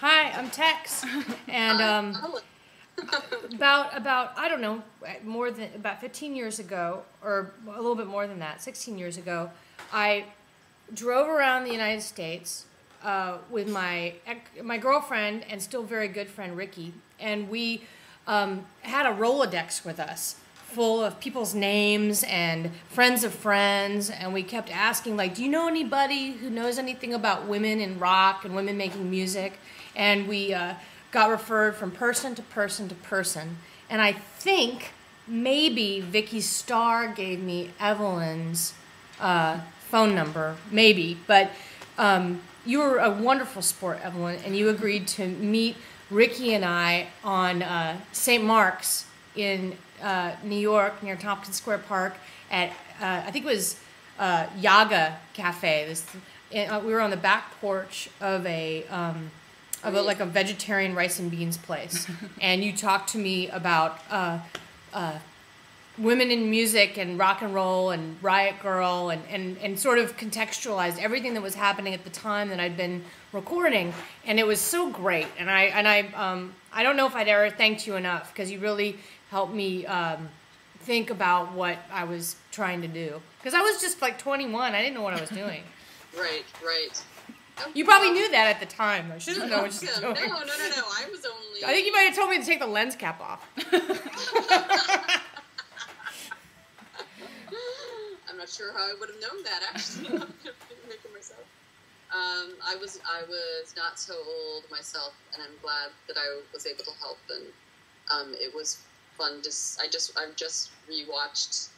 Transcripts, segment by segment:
Hi, I'm Tex, and about I don't know, about 15 years ago, or a little bit more than that, 16 years ago, I drove around the United States with my girlfriend and still very good friend Ricky, and we had a Rolodex with us full of people's names and friends of friends, and we kept asking, like, do you know anybody who knows anything about women in rock and women making music? And we got referred from person to person to person, and I think maybe Vicky Starr gave me Evelyn's phone number, maybe, but you were a wonderful sport, Evelyn, and you agreed to meet Ricky and I on St. Mark's in New York, near Tompkins Square Park, at I think it was Yaga Cafe. We were on the back porch of like a vegetarian rice and beans place, and you talked to me about women in music and rock and roll and Riot Girl, and sort of contextualized everything that was happening at the time that I'd been recording, and it was so great. And I don't know if I'd ever thanked you enough, because you really helped me think about what I was trying to do, because I was just like 21. I didn't know what I was doing. Right. You probably knew that at the time, though. She doesn't know what she's doing. No. I was only... I think you might have told me to take the lens cap off. I'm not sure how I would have known that, actually. I'm making myself. I was not so old myself, and I'm glad that I was able to help. And it was fun. I've just rewatched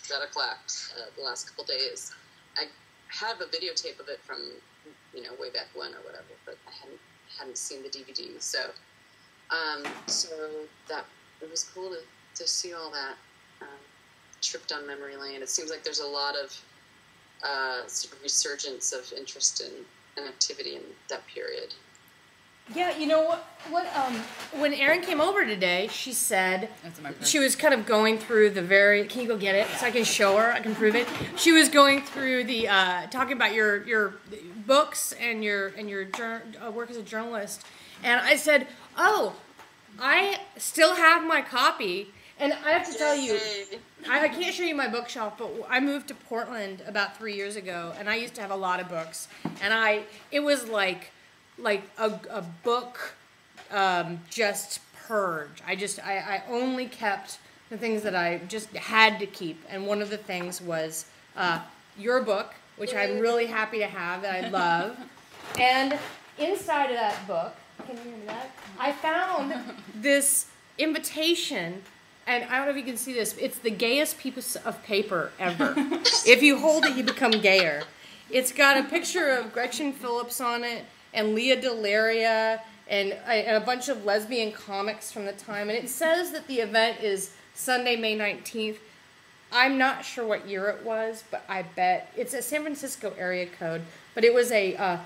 Better Clark the last couple days. I have a videotape of it from way back when or whatever, but I hadn't seen the DVD. So that it was cool to see all that trip down memory lane. It seems like there's a lot of sort of resurgence of interest and activity in that period. Yeah, you know what? When Erin came over today, she said she was kind of going through Can you go get it so I can show her? I can prove it. She was going through talking about your books and your work as a journalist, and I said, "Oh, I still have my copy." And I have to tell you, I can't show you my bookshelf, but I moved to Portland about 3 years ago, and I used to have a lot of books, and it was like a book just purge. I only kept the things that I just had to keep, and one of the things was your book, which I'm really happy to have, that I love. And inside of that book, can you hear me that? I found this invitation, and I don't know if you can see this. It's the gayest piece of paper ever. If you hold it, you become gayer. It's got a picture of Gretchen Phillips on it, and Leah Delaria, and a bunch of lesbian comics from the time. And it says that the event is Sunday, May 19th. I'm not sure what year it was, but I bet it's a San Francisco area code. But it was a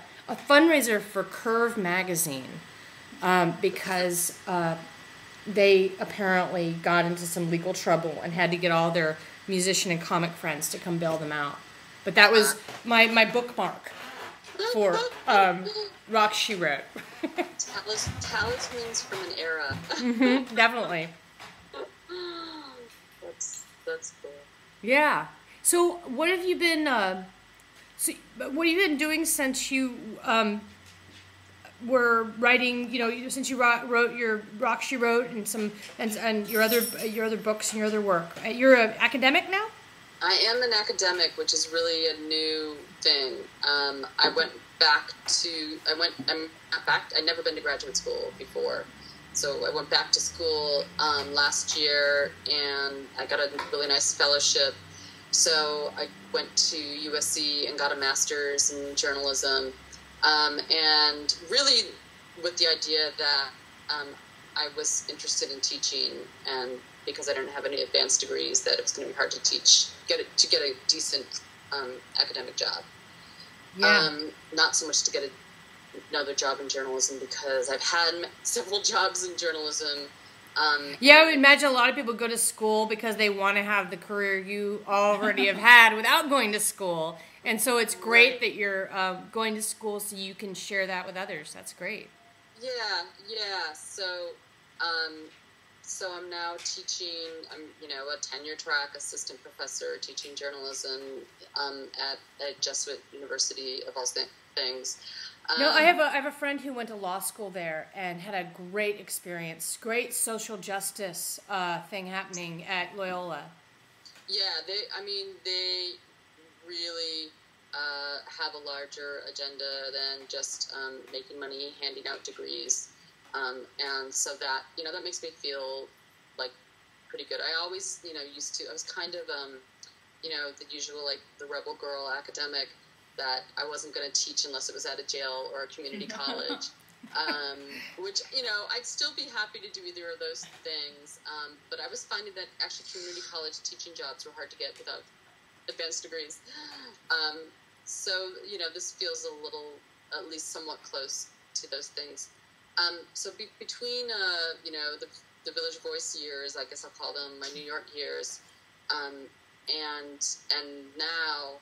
fundraiser for Curve magazine, because they apparently got into some legal trouble and had to get all their musician and comic friends to come bail them out. But that was my bookmark for Rock She Wrote. Talismans from an era. Mm-hmm, definitely. That's cool. Yeah. So what have you been doing since you were writing? Since you wrote your Rock She Wrote and your other books and your other work. You're an academic now? I am an academic, which is really a new thing. I'd never been to graduate school before. So I went back to school last year, and I got a really nice fellowship. So I went to USC and got a master's in journalism, and really with the idea that I was interested in teaching, and because I didn't have any advanced degrees, that it was going to be hard to get a decent academic job. Yeah. Not so much to get another job in journalism, because I've had several jobs in journalism, Yeah, I would imagine a lot of people go to school because they want to have the career you already have had without going to school. And so it's great that you're going to school so you can share that with others. That's great. Yeah. So I'm now teaching. I'm a tenure track assistant professor teaching journalism at Jesuit University of all things. No, I have a friend who went to law school there and had a great experience, great social justice thing happening at Loyola. Yeah, they really have a larger agenda than just making money, handing out degrees, and so that that makes me feel like pretty good. I always I was kind of the usual, like, the rebel girl academic that I wasn't going to teach unless it was at a jail or a community college, which, I'd still be happy to do either of those things. But I was finding that actually community college teaching jobs were hard to get without advanced degrees. So, this feels a little, at least somewhat close to those things. So between, the Village Voice years, I guess I'll call them my New York years, and now,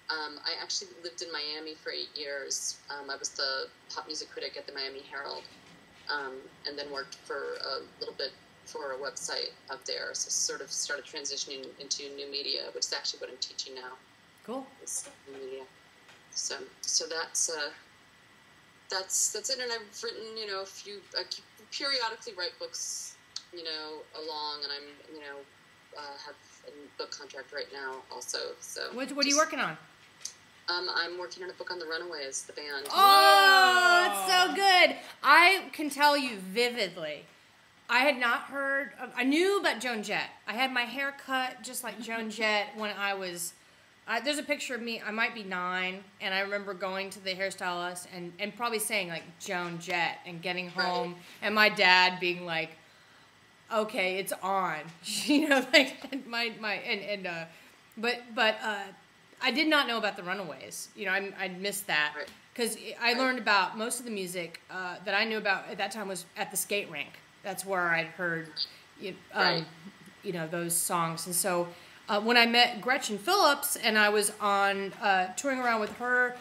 I actually lived in Miami for 8 years. I was the pop music critic at the Miami Herald, and then worked for a little bit for a website up there. So sort of started transitioning into new media, which is actually what I'm teaching now. Cool. It's new media. So that's it. And I've written, a few. I periodically write books, along, and I'm, have a book contract right now also. So what are you working on? I'm working on a book on the Runaways, the band. Oh, it's so good. I can tell you vividly. I had not heard, I knew about Joan Jett. I had my hair cut just like Joan Jett when I was, there's a picture of me, I might be 9, and I remember going to the hairstylist and probably saying, like, Joan Jett, and getting home, and my dad being like, okay, it's on. But I did not know about the Runaways. I missed that because I learned about most of the music that I knew about at that time was at the skate rink. That's where I'd heard, those songs. And so when I met Gretchen Phillips and I was on touring around with her,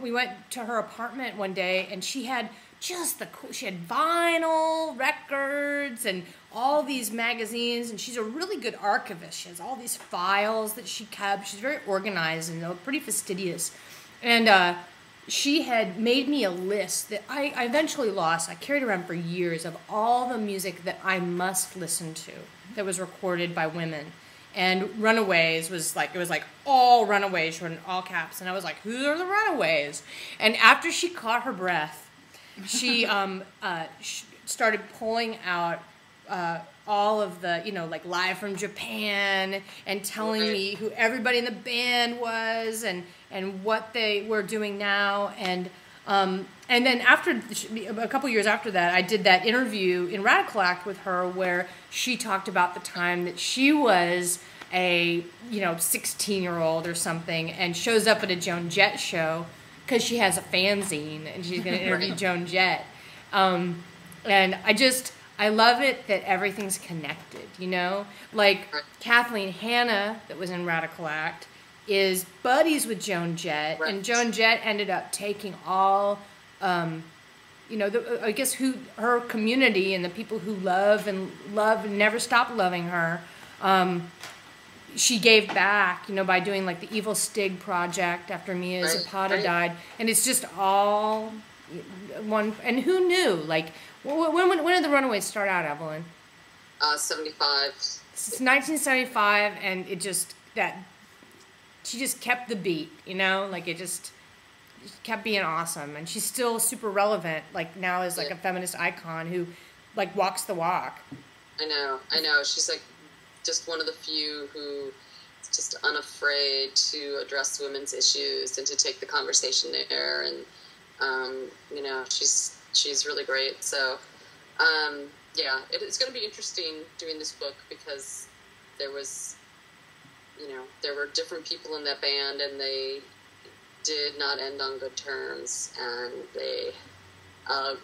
we went to her apartment one day and she had just she had vinyl records and all these magazines, and she's a really good archivist. She has all these files that she kept. She's very organized and pretty fastidious. And she had made me a list that I eventually lost. I carried around for years of all the music that I must listen to that was recorded by women. And Runaways was like, it was like all Runaways were in all caps. And I was like, who are the Runaways? And after she caught her breath, she started pulling out all of the, like Live from Japan, and telling me who everybody in the band was and what they were doing now. And then after a couple years after that, I did that interview in Radical Act with her where she talked about the time that she was a 16-year-old or something and shows up at a Joan Jett show because she has a fanzine and she's going to interview Joan Jett. And I love it that everything's connected, Like Kathleen Hanna, that was in Radical Act, is buddies with Joan Jett, and Joan Jett ended up taking all, I guess her community and the people who love and never stop loving her. She gave back, by doing like the Evil Stig project after Mia Zapata died, and it's just all one. And who knew? Like, when did the Runaways start out, Evelyn? 75. It's 1975, and she just kept the beat, like it just kept being awesome, and she's still super relevant. Like now is like a feminist icon who, like, walks the walk. I know. She's like just one of the few who is just unafraid to address women's issues and to take the conversation there, and she's really great. So it's going to be interesting doing this book because there were different people in that band, and they did not end on good terms, and they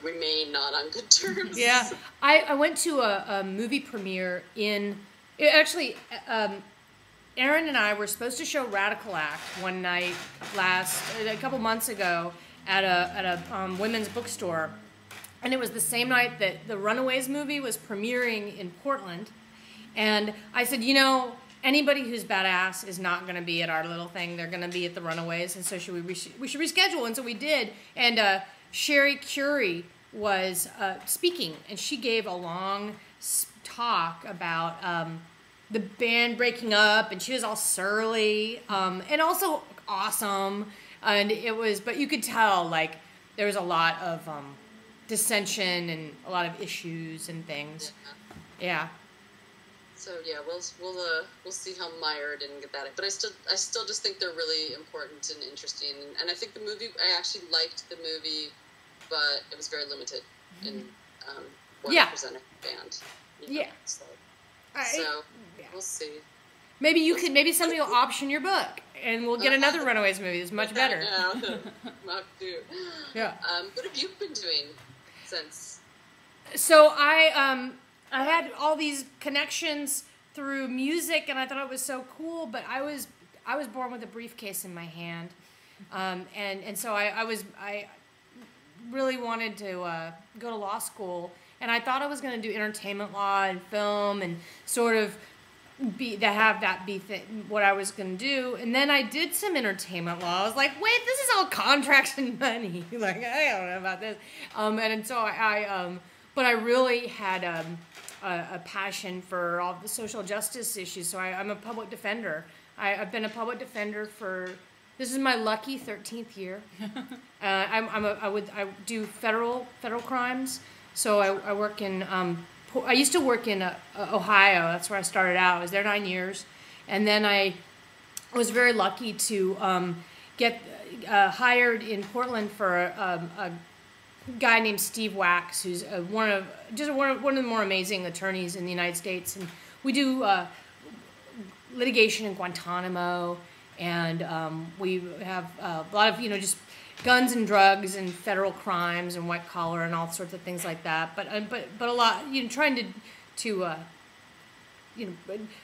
remain not on good terms. Yeah, I went to a movie premiere actually, Aaron and I were supposed to show Radical Act one night a couple months ago at a women's bookstore. And it was the same night that the Runaways movie was premiering in Portland. And I said, anybody who's badass is not going to be at our little thing. They're going to be at the Runaways. And so we should reschedule. And so we did. And Sherry Curie was speaking. And she gave a long talk about the band breaking up. And she was all surly and also awesome. And but you could tell, there was a lot of dissension and a lot of issues and things. Yeah. So yeah, we'll see how Meyer didn't get that, but I still just think they're really important and interesting, and I think the movie, I actually liked the movie, but it was very limited in what it presented band. Yeah. So we'll see. Maybe somebody will option your book, and we'll get another Runaways movie that's much better. Yeah. What have you been doing since? So I had all these connections through music, and I thought it was so cool. But I was born with a briefcase in my hand, and so I really wanted to go to law school, and I thought I was going to do entertainment law and film and sort of be what I was going to do. And then I did some entertainment law. I was like, wait, this is all contracts and money. I don't know about this. And so but I really had a passion for all the social justice issues. So I'm a public defender. I've been a public defender this is my lucky 13th year. I do federal crimes. So I work in, I used to work in Ohio. That's where I started out. I was there 9 years. And then I was very lucky to get hired in Portland for a guy named Steve Wax, who's one of the more amazing attorneys in the United States. And we do litigation in Guantanamo, and we have a lot of, just guns and drugs and federal crimes and white collar and all sorts of things like that. But a lot, trying to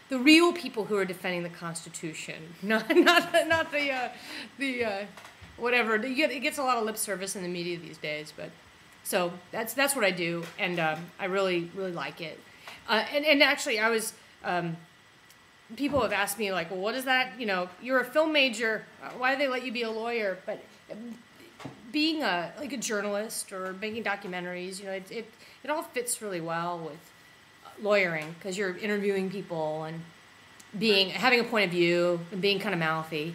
the real people who are defending the Constitution, not the whatever. It gets a lot of lip service in the media these days, but so that's what I do, and I really like it. And actually, I was. People have asked me, well, what is that? You're a film major. Why do they let you be a lawyer? But being a journalist or making documentaries, it all fits really well with lawyering, because you're interviewing people and having a point of view and being kind of mouthy.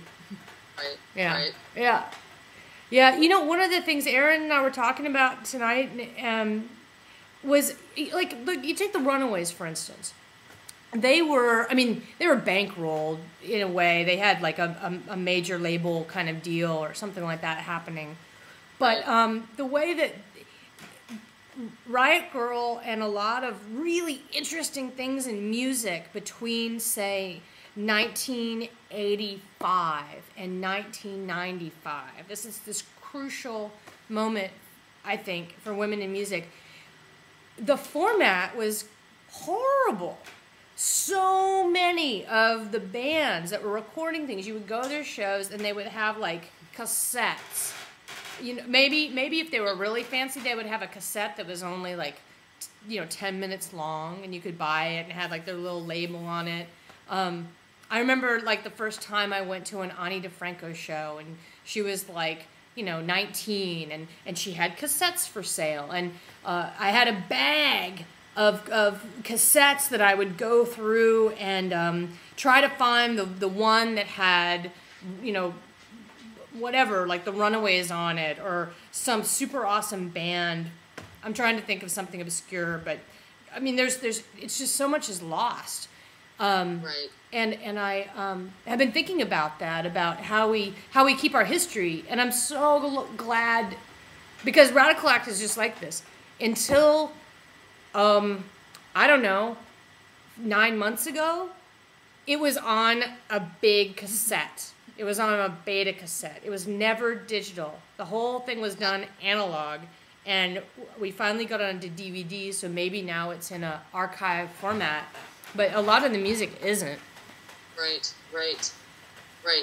Right. Yeah. Right. Yeah. Yeah. One of the things Aaron and I were talking about tonight was look, you take the Runaways, for instance. They were bankrolled in a way. They had a major label kind of deal or something like that happening. But the way that Riot Grrrl and a lot of really interesting things in music between, say, 1985 and 1995. This is this crucial moment, I think, for women in music. The format was horrible. So many of the bands that were recording things, you would go to their shows and they would have cassettes. Maybe if they were really fancy, they would have a cassette that was only 10 minutes long, and you could buy it and had their little label on it. I remember the first time I went to an Ani DeFranco show, and she was 19, and she had cassettes for sale, and I had a bag of cassettes that I would go through and try to find the one that had, whatever, the Runaways on it, or some super awesome band. I'm trying to think of something obscure, but there's it's just so much is lost. Right. And I have been thinking about that, about how we keep our history, and I'm so glad, because Radical Act is just like this. Until I don't know, 9 months ago, it was on a big cassette. It was on a beta cassette. It was never digital. The whole thing was done analog, and we finally got it onto DVD, so maybe now it's in a archive format. But a lot of the music isn't. Right.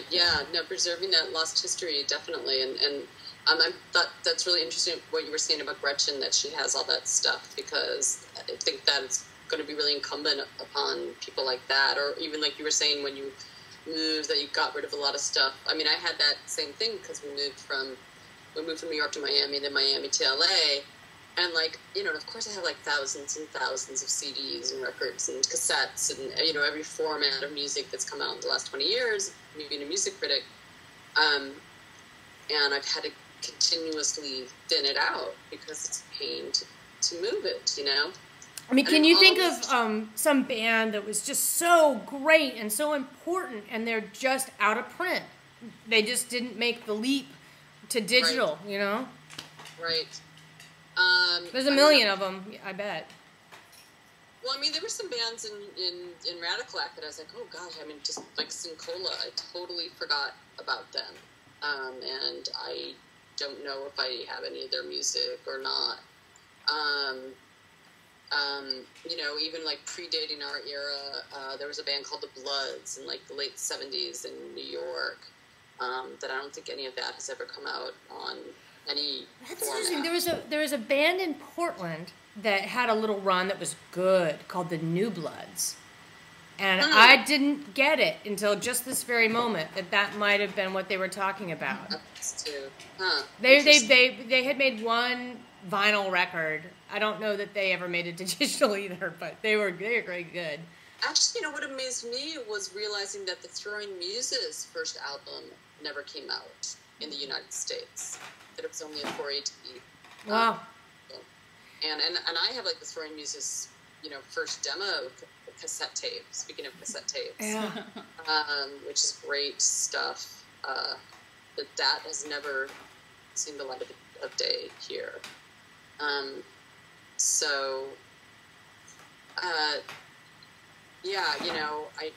Yeah, no, preserving that lost history, definitely. And I thought that's really interesting what you were saying about Gretchen, that she has all that stuff, because I think that it's going to be really incumbent upon people like that, or even like you were saying when you moved, that you got rid of a lot of stuff. I mean, I had that same thing because we moved from New York to Miami, then Miami to LA. And, like, you know, of course I have, like, thousands and thousands of CDs and records and cassettes and, you know, every format of music that's come out in the last 20 years, me being a music critic. And I've had to continuously thin it out because it's a pain to move it, you know? I mean, can you think of some band that was just so great and so important, and they're just out of print? They just didn't make the leap to digital, you know? Right. There's a million of them, I bet. Well, I mean, there were some bands in Radiclac that I was like, oh gosh, I mean, just like Sincola, I totally forgot about them. And I don't know if I have any of their music or not. You know, even like predating our era, there was a band called The Bloods in like the late 70s in New York, that I don't think any of that has ever come out on any That's format. interesting. There was a band in Portland that had a little run that was good called the New Bloods. And I didn't get it until just this very moment that might have been what they were talking about. That's too. Huh. They had made one vinyl record. I don't know that they ever made it to digital either, but they were very good. Actually, you know what amazed me was realizing that the Throwing Muses' first album never came out in the United States. That it was only a 4AT. Wow. And I have like the Throwing Muses, you know, first demo cassette tape. Speaking of cassette tapes, yeah. Which is great stuff. That has never seen the light of day here. Yeah, you know, I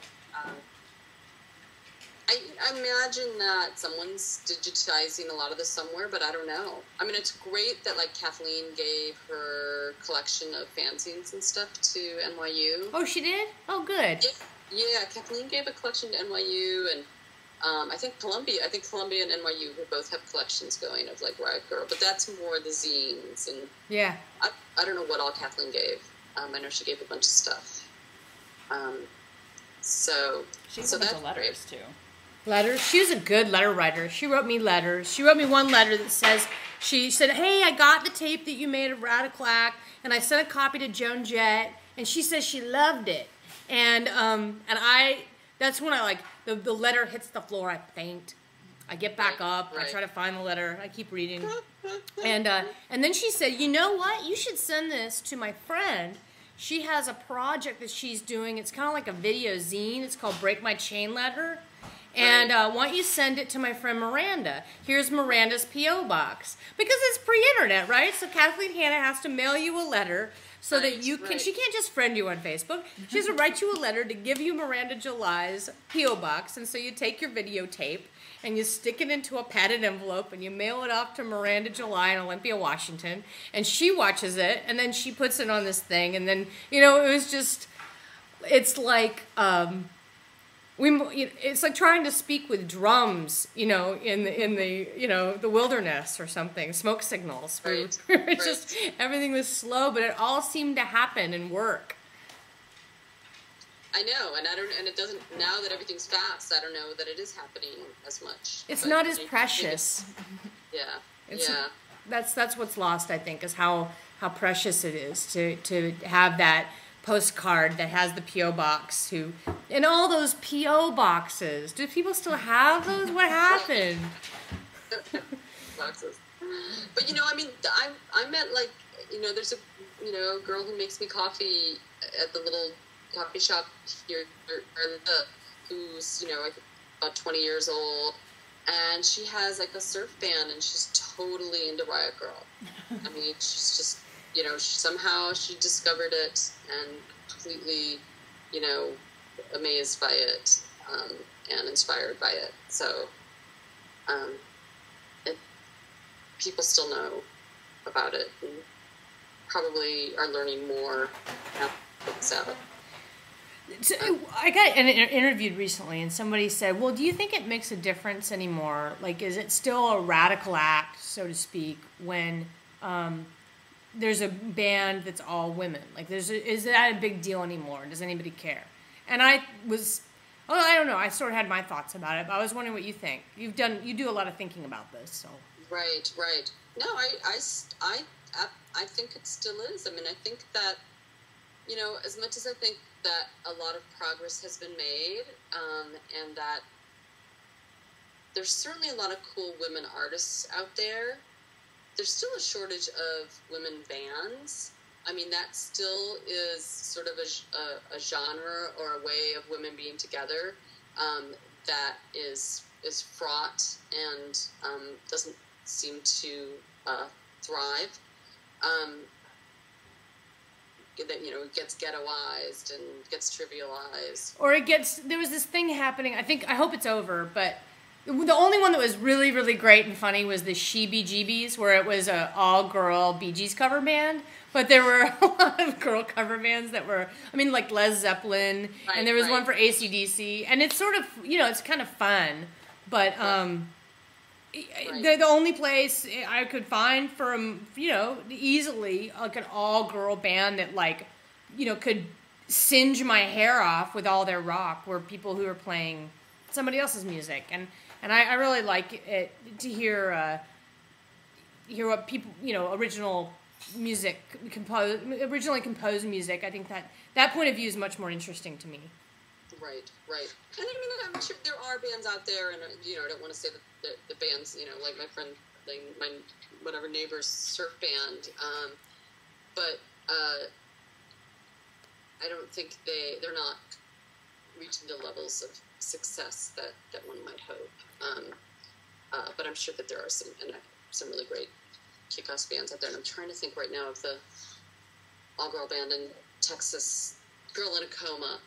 imagine that someone's digitizing a lot of this somewhere, but I don't know. I mean, it's great that, like, Kathleen gave her collection of fanzines and stuff to NYU. Oh, she did? Oh, good. Yeah, Kathleen gave a collection to NYU, and I think Columbia and NYU who both have collections going of, like, Riot Girl, but that's more the zines, and yeah. I don't know what all Kathleen gave. I know she gave a bunch of stuff. She wrote the letters, too. Letters? She was a good letter writer. She wrote me letters. She wrote me one letter that says, she said, hey, I got the tape that you made of Radiclac, and I sent a copy to Joan Jett, and she says she loved it. And that's when I, like, the letter hits the floor, I faint. I get back up, I try to find the letter, I keep reading. And then she said, you know what? You should send this to my friend. She has a project that she's doing. It's kind of like a video zine. It's called Break My Chain Letter. And why don't you send it to my friend Miranda? Here's Miranda's P.O. box. Because it's pre-internet, right? So Kathleen Hanna has to mail you a letter so that you can... She can't just friend you on Facebook. She has to write you a letter to give you Miranda July's P.O. box. And so you take your videotape and you stick it into a padded envelope and you mail it off to Miranda July in Olympia, Washington. And she watches it and then she puts it on this thing. And then, you know, it was just... It's like... it's like trying to speak with drums, you know, in the you know, the wilderness or something. Smoke signals. It's just everything was slow, but it all seemed to happen and work. I know, and it doesn't. Now that everything's fast, I don't know that it is happening as much. It's not as precious. Yeah. That's what's lost, I think, is how precious it is to have that postcard that has the P.O. box and all those P.O. boxes. Do people still have those? What happened? Boxes. But, you know, I mean, I met, like, you know, there's a girl who makes me coffee at the little coffee shop here, who's, you know, I think about 20 years old, and she has, like, a surf band, and she's totally into Riot Girl. I mean, she's just... You know, somehow she discovered it and completely, you know, amazed by it and inspired by it. So, people still know about it, and probably are learning more now. So, I got interviewed recently, and somebody said, well, do you think it makes a difference anymore? Like, is it still a radical act, so to speak, when there's a band that's all women? Like, is that a big deal anymore? Does anybody care? And I don't know. I sort of had my thoughts about it, but I was wondering what you think. You do a lot of thinking about this, so. Right. No, I think it still is. I mean, I think that, you know, as much as I think that a lot of progress has been made, and that there's certainly a lot of cool women artists out there, there's still a shortage of women bands. I mean, that still is sort of a genre or a way of women being together that is fraught and doesn't seem to thrive. That, you know, it gets ghettoized and gets trivialized. Or there was this thing happening, I hope it's over, but the only one that was really, really great and funny was the She Bee Geebies, where it was an all-girl Bee Gees cover band. But there were a lot of girl cover bands that were, I mean, like Led Zeppelin, and there was one for AC/DC, and it's sort of, you know, it's kind of fun, but the only place I could find from, you know, easily, like an all-girl band that, like, you know, could singe my hair off with all their rock were people who were playing somebody else's music, and I really like it to hear what people, you know, originally composed music. I think that point of view is much more interesting to me. Right. And I mean, I'm sure there are bands out there, and, you know, I don't want to say that the bands, you know, like my friend, like my whatever neighbor's surf band, but I don't think they're not reaching the levels of success that one might hope. But I'm sure that there are some really great kick-ass bands out there, and I'm trying to think right now of the all-girl band in Texas, Girl in a Coma,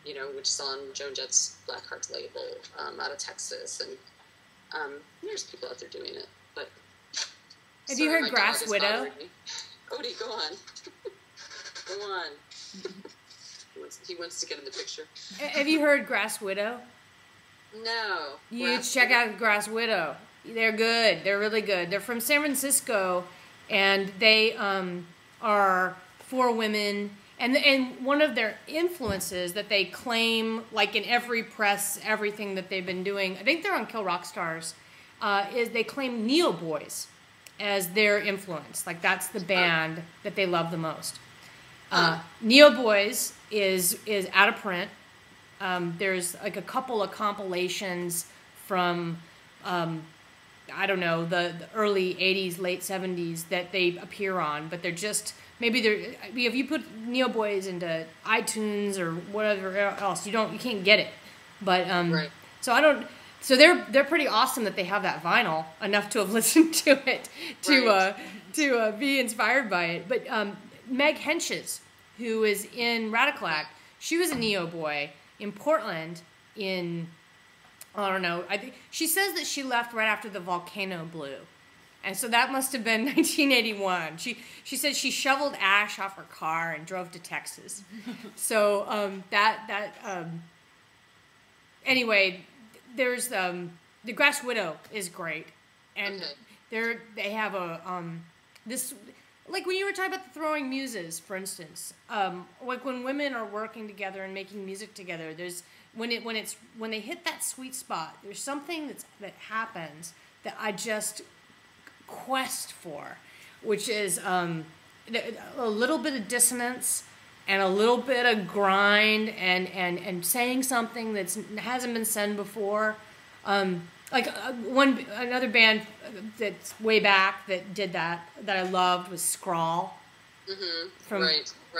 you know, which is on Joan Jett's Blackheart's label, out of Texas, and there's people out there doing it. But have you heard Grass Widow? Odie, go on. Go on. He wants to get in the picture. Have you heard Grass Widow? No. You check out Grass Widow. They're good. They're really good. They're from San Francisco, and they are for women. And one of their influences that they claim, like in every press, everything that they've been doing, I think they're on Kill Rock Stars, is they claim Neo Boys as their influence. Like, that's the band that they love the most. Neo Boys is out of print. There's like a couple of compilations from, I don't know, the early 80s, late 70s that they appear on, but they're just, if you put Neo Boys into iTunes or whatever else, you can't get it. But, so they're pretty awesome that they have that vinyl, enough to have listened to it, to be inspired by it. But, Meg Henches, who is in Radical Act, she was a Neo Boy in Portland in, I don't know, I think she says that she left right after the volcano blew. And so that must have been 1981. She said she shoveled ash off her car and drove to Texas. So anyway, there's the Grass Widow is great, and they have this. Like when you were talking about the Throwing Muses, for instance, like when women are working together and making music together, there's when they hit that sweet spot, there's something that happens that I just quest for, which is a little bit of dissonance and a little bit of grind and saying something that hasn't been said before. Like another band that's way back that did that I loved was Scrawl from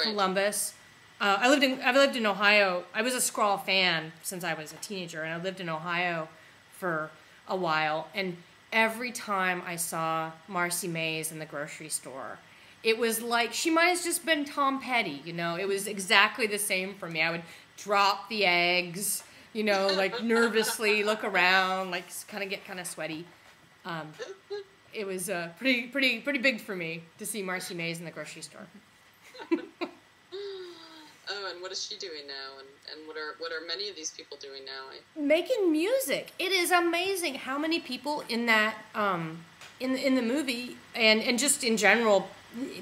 Columbus. I've lived in Ohio. I was a Scrawl fan since I was a teenager, and I lived in Ohio for a while. And every time I saw Marcy Mays in the grocery store, it was like she might have just been Tom Petty. You know, it was exactly the same for me. I would drop the eggs. You know, like nervously look around, like kind of get kind of sweaty. it was pretty big for me to see Marcy Mays in the grocery store. Oh, and what is she doing now? And what are many of these people doing now? Making music. It is amazing how many people in that in the movie and just in general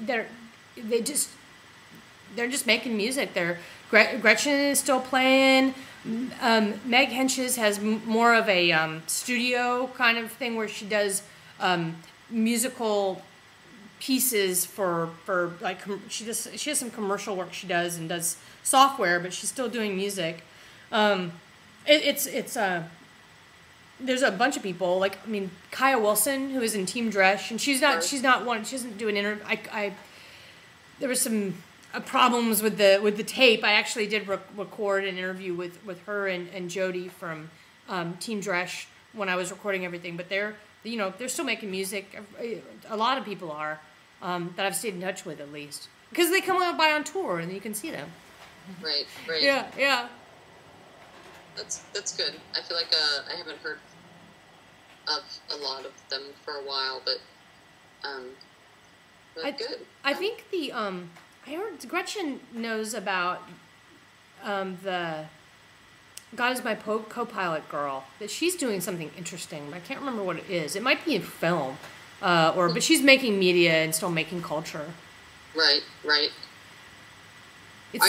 they're just making music. Gretchen is still playing. Meg Henches has more of a studio kind of thing where she does musical pieces for like she has some commercial work she does and does software, but she's still doing music. There's a bunch of people, like I mean Kaya Wilson, who is in Team Dresch, and she doesn't do an interview. There was some problems with the tape. I actually did record an interview with her and Jody from Team Dresch when I was recording everything, but they're still making music. A lot of people are that I've stayed in touch with, at least, because they come by on tour and you can see them. Right. Yeah. That's good. I feel like I haven't heard of a lot of them for a while, but good. I think I heard Gretchen knows about the God is my co-pilot girl, that she's doing something interesting, but I can't remember what it is. It might be in film, but she's making media and still making culture. Right.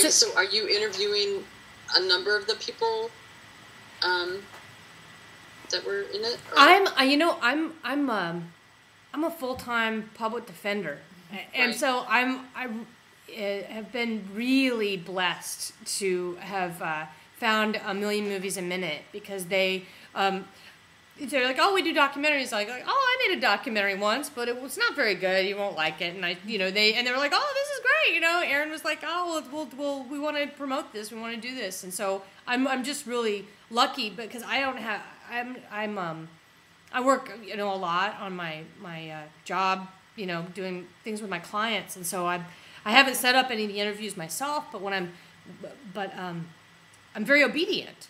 So are you interviewing a number of the people that were in it? Or? I'm a full-time public defender, and so I have been really blessed to have found A Million Movies a Minute, because they're like, oh, we do documentaries. Like, oh, I made a documentary once, but it was not very good. You won't like it. And they were like, oh, this is great. Aaron was like, oh, we want to promote this. We want to do this. And so I'm just really lucky, because I don't have, I work, a lot on my job, doing things with my clients. And so I haven't set up any of the interviews myself, but I'm very obedient.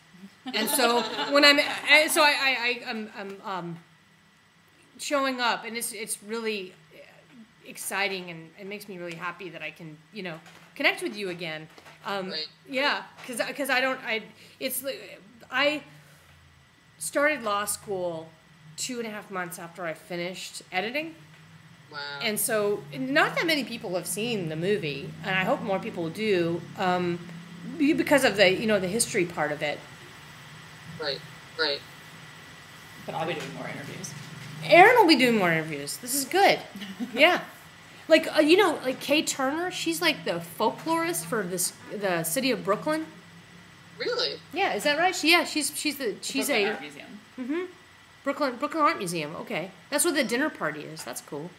And so when I'm showing up, and it's really exciting, and it makes me really happy that I can connect with you again. Right. Yeah, because I started law school 2.5 months after I finished editing. Wow. And so not that many people have seen the movie, and I hope more people do, because of the the history part of it. Right. But I'll be doing more interviews. Aaron will be doing more interviews. This is good. Yeah. Like, like Kay Turner, she's like the folklorist for the city of Brooklyn. Really? Yeah, is that right? She's Brooklyn Art Museum. Mm-hmm. Brooklyn Art Museum. Okay. That's where the dinner party is. That's cool.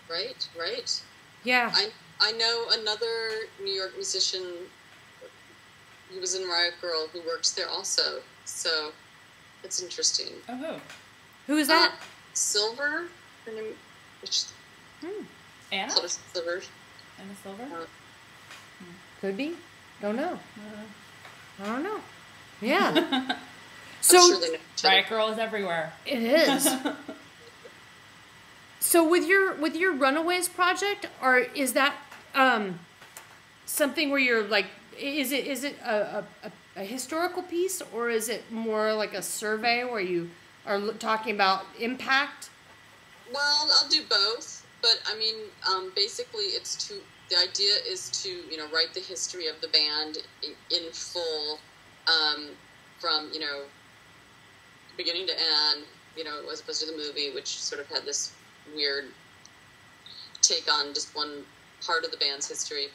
Right. Yeah. I know another New York musician who was in Riot Girl who works there also. So that's interesting. Oh, who is that? Silver. Her name. Anna? Silver. Anna Silver? Could be. Don't know. I don't know. Yeah. So sure Riot Girl is everywhere. It is. So with your Runaways project, or is that something where you're like, is it a historical piece, or is it more like a survey where you are talking about impact? Well, I'll do both, but I mean, basically, the idea is to write the history of the band in full, from beginning to end, as opposed to the movie, which sort of had this weird take on just one part of the band's history,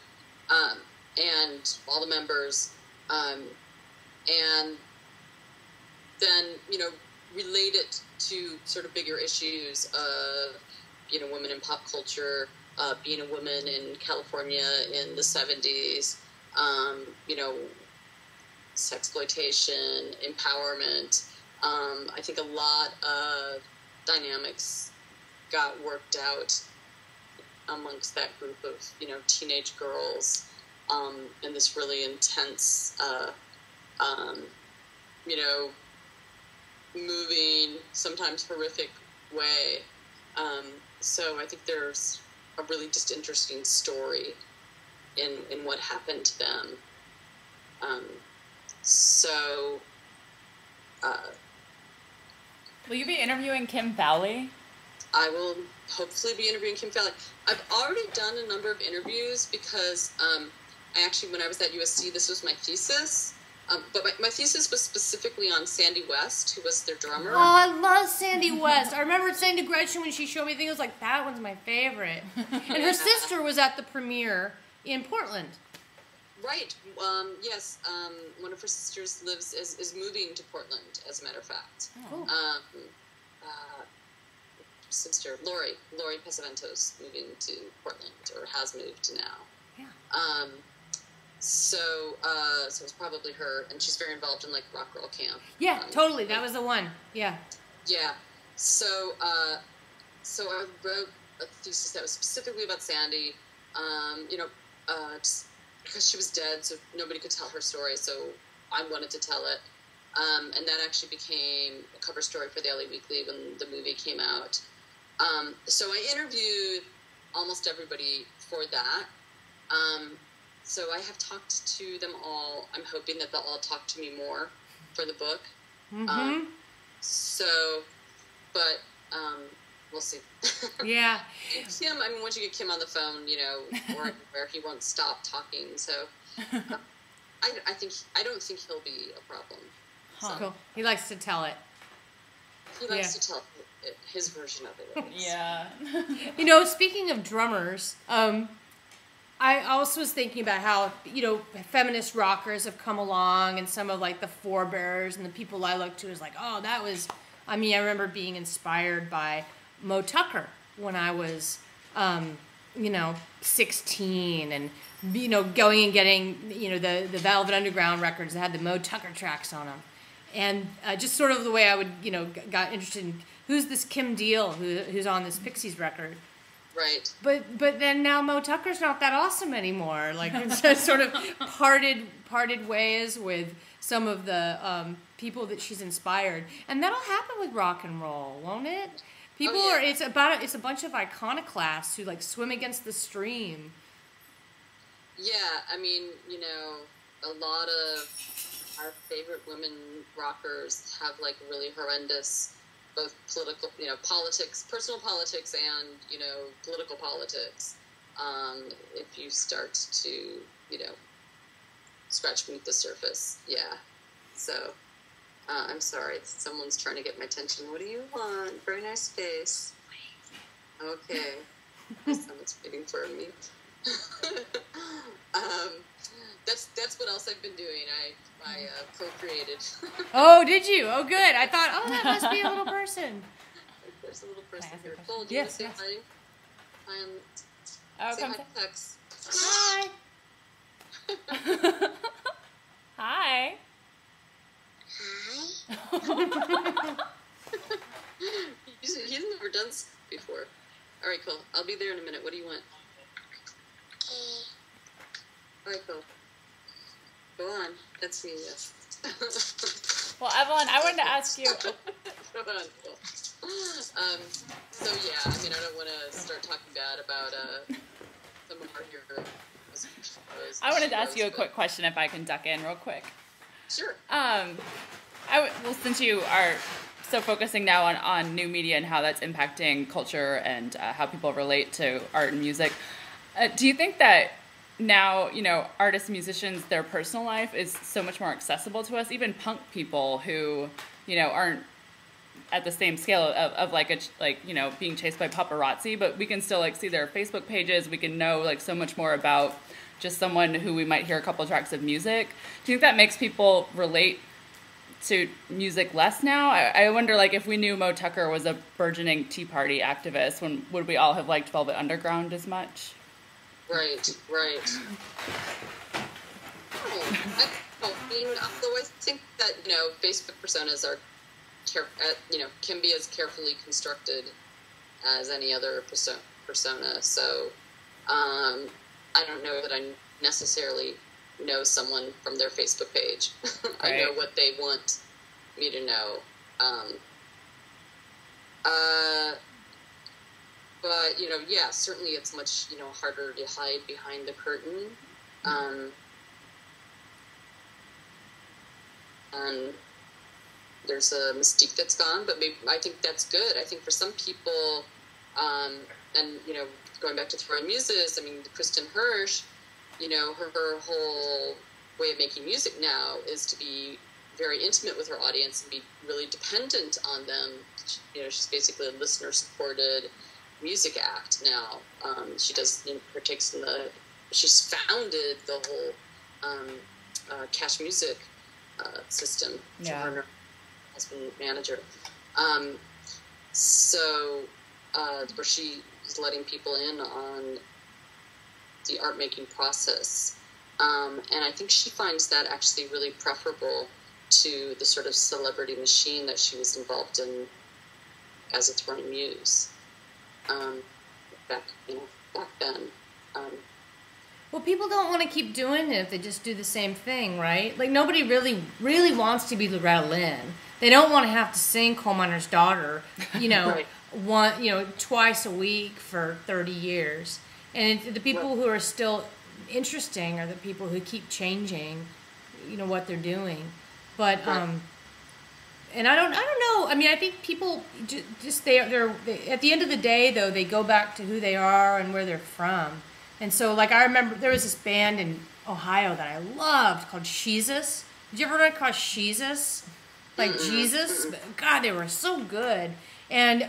and all the members, and then relate it to sort of bigger issues of women in pop culture, being a woman in California in the 70s, sexploitation, empowerment. I think a lot of dynamics got worked out amongst that group of teenage girls, in this really intense moving, sometimes horrific way, So I think there's a really just interesting story in what happened to them. So, will you be interviewing Kim Fowley? I will hopefully be interviewing Kim Fowley. I've already done a number of interviews because I actually, when I was at USC, this was my thesis. But my thesis was specifically on Sandy West, who was their drummer. Oh, I love Sandy West. I remember saying to Gretchen when she showed me the thing, I was like, that one's my favorite. And her sister was at the premiere in Portland. Right. Yes. One of her sisters is moving to Portland, as a matter of fact. Cool. Sister Lori Pesavento's moving to Portland, or has moved now. Yeah. So it's probably her, and she's very involved in like rock girl camp. Yeah, totally. That was the one. Yeah. Yeah. So I wrote a thesis that was specifically about Sandy. Just because she was dead, so nobody could tell her story. So I wanted to tell it, and that actually became a cover story for the LA Weekly when the movie came out. So I interviewed almost everybody for that. So I have talked to them all. I'm hoping that they'll all talk to me more for the book. Mm-hmm. We'll see. Yeah. Kim, I mean, once you get Kim on the phone, or where he won't stop talking. So I don't think he'll be a problem. Huh. So, cool. He likes to tell it. He likes to tell it, his version of it. Yeah. Speaking of drummers, I also was thinking about how, feminist rockers have come along, and some of like the forebears and the people I look to is like, oh, that was, I remember being inspired by Mo Tucker when I was, 16, and, going and getting, the Velvet Underground records that had the Mo Tucker tracks on them. And just sort of the way I would, got interested in who's this Kim Deal who's on this Pixies record. Right. But then now Mo Tucker's not that awesome anymore. Like, it's just sort of parted ways with some of the people that she's inspired, and that'll happen with rock and roll, won't it? People are. It's a bunch of iconoclasts who like swim against the stream. Yeah, a lot of our favorite women rockers have like really horrendous, both political, politics, personal politics, and, political politics. If you start to, scratch beneath the surface. Yeah. So, I'm sorry. Someone's trying to get my attention. What do you want? Very nice face. Okay. Someone's waiting for me. That's what else I've been doing. I procreated. Oh, did you? Oh, good. I thought, that must be a little person. There's a little person here. Cole, do you want to say hi? Say hi to Tex. Hi. Hi. He's never done this before. All right, cool. I'll be there in a minute. What do you want? All right, cool. Go on. That's me, yes. Well, Evelyn, I wanted to ask you. Go on, cool. So, yeah, I don't want to start talking bad about some of our heroes. I wanted to ask you a quick question if I can duck in real quick. Sure. Since you are so focusing now on new media and how that's impacting culture and how people relate to art and music, do you think that now, artists, musicians, their personal life is so much more accessible to us, even punk people who, aren't at the same scale of being chased by paparazzi, but we can still see their Facebook pages. We can know so much more about just someone who we might hear a couple of tracks of music. Do you think that makes people relate to music less now? I wonder if we knew Mo Tucker was a burgeoning Tea Party activist, would we all have liked Velvet Underground as much? Right. Although I think that, Facebook personas are, can be as carefully constructed as any other persona. So, I don't know that I necessarily know someone from their Facebook page. I know what they want me to know. But, yeah, certainly it's much, harder to hide behind the curtain. And there's a mystique that's gone, but I think that's good. I think for some people, and, going back to Throwing Muses, I mean, Kristen Hirsch, her whole way of making music now is to be very intimate with her audience and be really dependent on them. She's basically a listener-supported music act now. She does, partakes in she's founded the whole cash music system. Yeah. Her husband manager. Where she is letting people in on the art making process. And I think she finds that actually really preferable to the sort of celebrity machine that she was involved in as a touring muse back then. Well, people don't want to keep doing it if they just do the same thing, right? Like, nobody really wants to be Loretta Lynn. They don't want to have to sing Coal Miner's Daughter, right. Twice a week for 30 years. And the people who are still interesting are the people who keep changing, what they're doing. But and I don't know. I mean, I think people just they're at the end of the day, though, they go back to who they are and where they're from. And so, like, I remember there was this band in Ohio that I loved called Sheezus. Did you ever heard it called Sheezus? Like Jesus? God, they were so good. And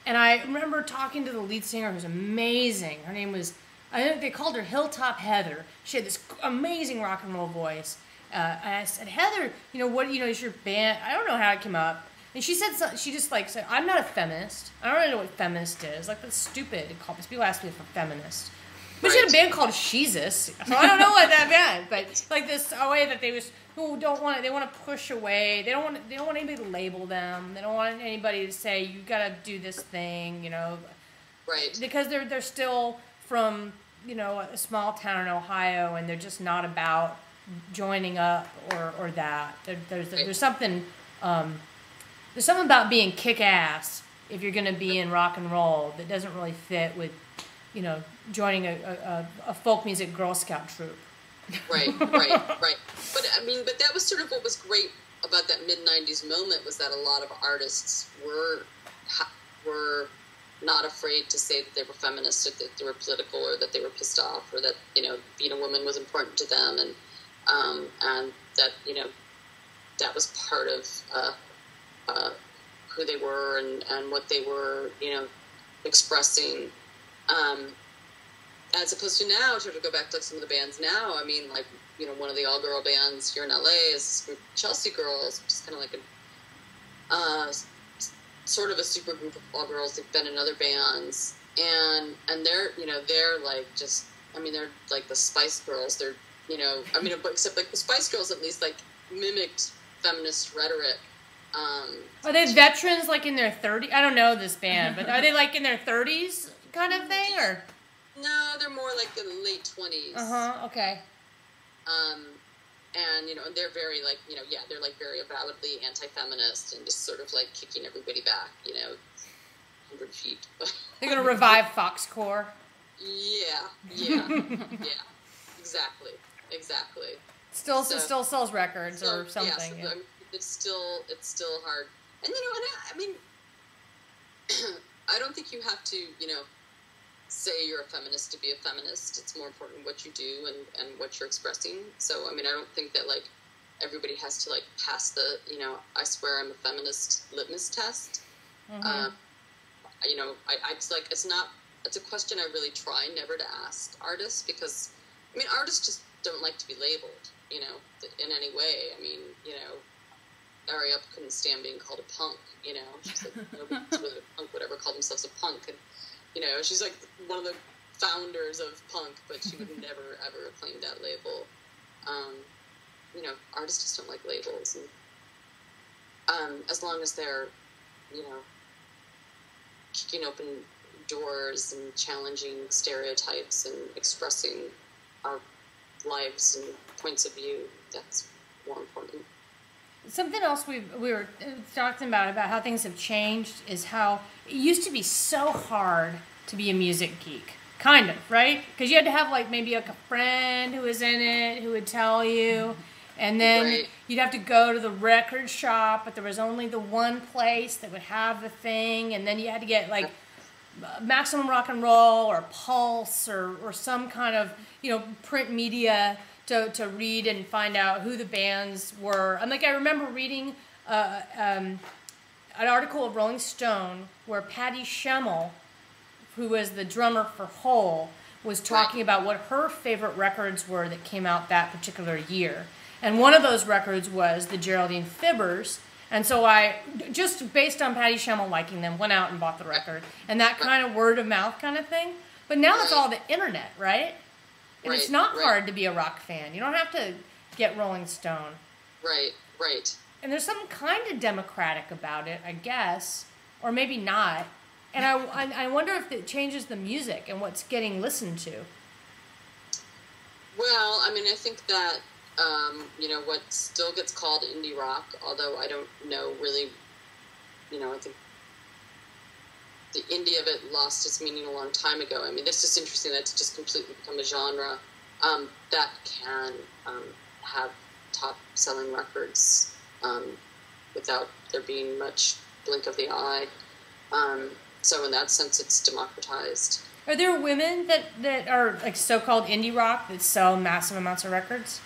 I remember talking to the lead singer, who was amazing. Her name was, I think they called her Hilltop Heather. She had this amazing rock and roll voice. And I said, Heather, what is your band? I don't know how it came up. And she said, said, I'm not a feminist. I don't really know what feminist is. Like, that's stupid. People ask me if I'm a feminist. But she had a band called Sheezus, so I don't know what that meant. But like this way that they want to push away. They don't want anybody to label them. They don't want anybody to say you got to do this thing, Right. Because they're still from a small town in Ohio, and they're just not about joining up or that. There's something about being kick-ass if you're going to be in rock and roll that doesn't really fit with joining a folk music Girl Scout troop. Right. But that was sort of what was great about that mid-90s moment, was that a lot of artists were not afraid to say that they were feminists, or that they were political, or that they were pissed off, or that, being a woman was important to them, and that, that was part of who they were and what they were, expressing. As opposed to now, to go back to like some of the bands now, I mean, like, one of the all-girl bands here in LA is this group, Chelsea Girls, which is kind of like sort of a super group of all-girls. They've been in other bands, and they're, they're like just, I mean, they're like the Spice Girls. They're, except like the Spice Girls at least like mimicked feminist rhetoric. Are they veterans, like in their 30s? I don't know this band, but are they like in their 30s kind of thing, or? No, they're more like in the late 20s. Okay. And, they're very, like, they're, like, very avowedly anti-feminist and just sort of, like, kicking everybody back, 100 feet. They're going to revive Foxcore? Yeah. Exactly. Still sells records or something. Yeah. It's still hard. And, I mean, I don't think you have to, say you're a feminist to be a feminist. It's more important what you do and what you're expressing. So, I mean, I don't think that, like, everybody has to, like, pass the, I swear I'm a feminist litmus test. I just, like, it's a question I really try never to ask artists, because, I mean, artists just don't like to be labeled, in any way. I mean, Ariel couldn't stand being called a punk, She's like, nobody's really a punk would ever call themselves a punk. And, she's like one of the founders of punk, but she would never, ever claim that label. Artists just don't like labels. And as long as they're, kicking open doors and challenging stereotypes and expressing our lives and points of view, that's more important. Something else we were talking about how things have changed is how it used to be so hard to be a music geek. Kind of, right? Because you had to have like maybe like a friend who was in it who would tell you. And then you'd have to go to the record shop, but there was only the one place that would have the thing. And then you had to get like Maximum Rock and Roll or Pulse or some kind of, print media to read and find out who the bands were. And like I remember reading an article of Rolling Stone where Patty Schemmel, who was the drummer for Hole, was talking about what her favorite records were that came out that particular year. And one of those records was the Geraldine Fibbers. And so I, just based on Patty Schemmel liking them, went out and bought the record. And that kind of word of mouth kind of thing. But now it's all the internet, right? And it's not hard to be a rock fan. You don't have to get Rolling Stone. Right. And there's something kind of democratic about it, I guess. Or maybe not. And I wonder if it changes the music and what's getting listened to. Well, I mean, I think that, what still gets called indie rock, although I don't know really, I think the indie of it lost its meaning a long time ago. I mean, it's just interesting that it's just completely become a genre that can have top-selling records without there being much blink of the eye. So in that sense, it's democratized. Are there women that are like so-called indie rock that sell massive amounts of records?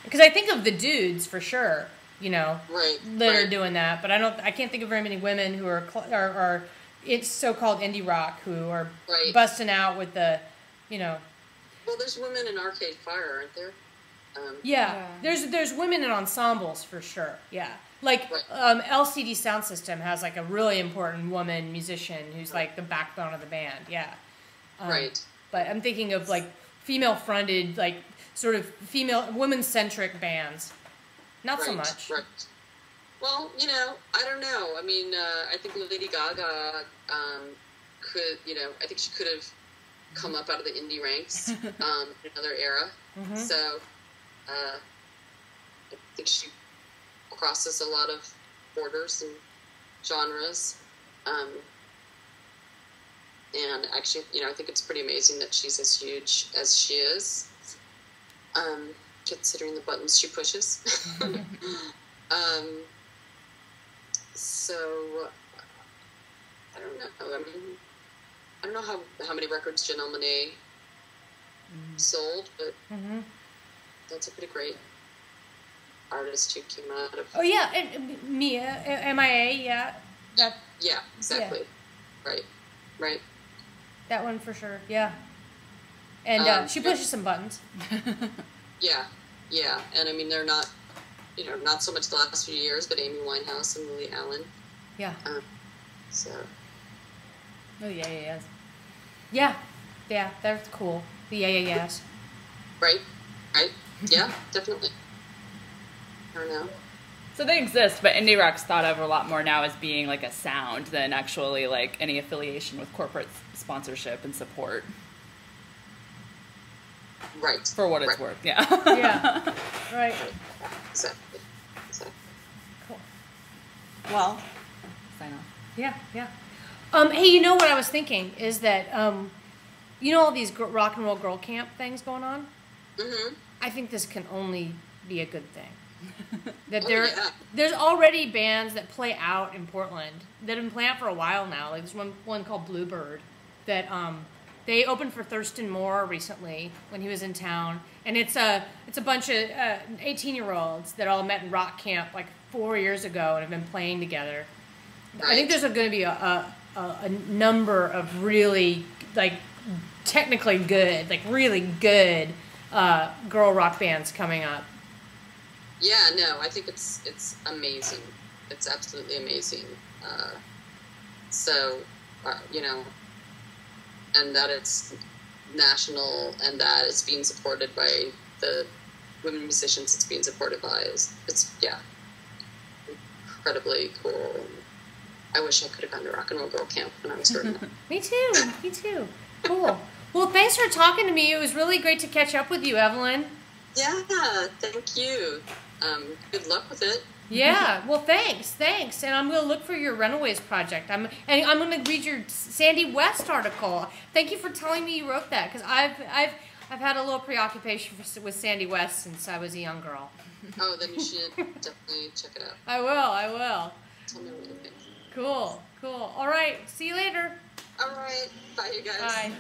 Because I think of the dudes for sure, that are doing that. But I can't think of very many women who are it's so-called indie rock who are busting out with the, Well, there's women in Arcade Fire, aren't there? There's women in ensembles for sure. Yeah. Like LCD Sound System has like a really important woman musician who's like the backbone of the band. Yeah. But I'm thinking of like female fronted, like sort of women-centric bands. Not so much. Right. Well, I don't know. I mean, I think Lady Gaga could, I think she could have come up out of the indie ranks in another era. Mm-hmm. So I think she crosses a lot of borders and genres. And actually, I think it's pretty amazing that she's as huge as she is, considering the buttons she pushes. So, I don't know. I mean, I don't know how many records Janelle Monáe sold, but that's a pretty great artist who came out of... Oh, yeah, and Mia, MIA, yeah. Yeah, exactly. Yeah. Right. That one for sure, yeah. And she pushes some buttons. Yeah. And I mean, they're not, not so much the last few years, but Amy Winehouse and Lily Allen. Yeah. So. Oh, yeah. Yeah, that's cool. The yeah. Right. Yeah, definitely. I don't know. So they exist, but indie rock's thought of a lot more now as being like a sound than actually like any affiliation with corporate sponsorship and support. Right. For what it's worth, yeah. Yeah. Right. Exactly. Cool. Well, sign off. Yeah. Hey, what I was thinking is that, all these rock and roll girl camp things going on? Mm-hmm. I think this can only be a good thing. That there's already bands that play out in Portland that have been playing out for a while now. Like there's one called Bluebird that they opened for Thurston Moore recently when he was in town, and it's a bunch of 18-year-olds that all met in rock camp like 4 years ago and have been playing together. Right. I think there's going to be a number of really like technically good, like really good girl rock bands coming up. Yeah, no, I think it's amazing. It's absolutely amazing. And that it's national and that it's being supported by the women musicians it's being supported by it's incredibly cool. I wish I could have gone to Rock and Roll Girl Camp when I was growing up. Me too. Cool. Well, thanks for talking to me. It was really great to catch up with you, Evelyn. Yeah, thank you. Good luck with it. Yeah, well, thanks, and I'm gonna look for your Runaways project. I'm gonna read your Sandy West article. Thank you for telling me you wrote that, because I've had a little preoccupation with Sandy West since I was a young girl. Oh, then you should definitely check it out. I will. Tell me what you think. Cool. All right, see you later. All right, bye, you guys. Bye.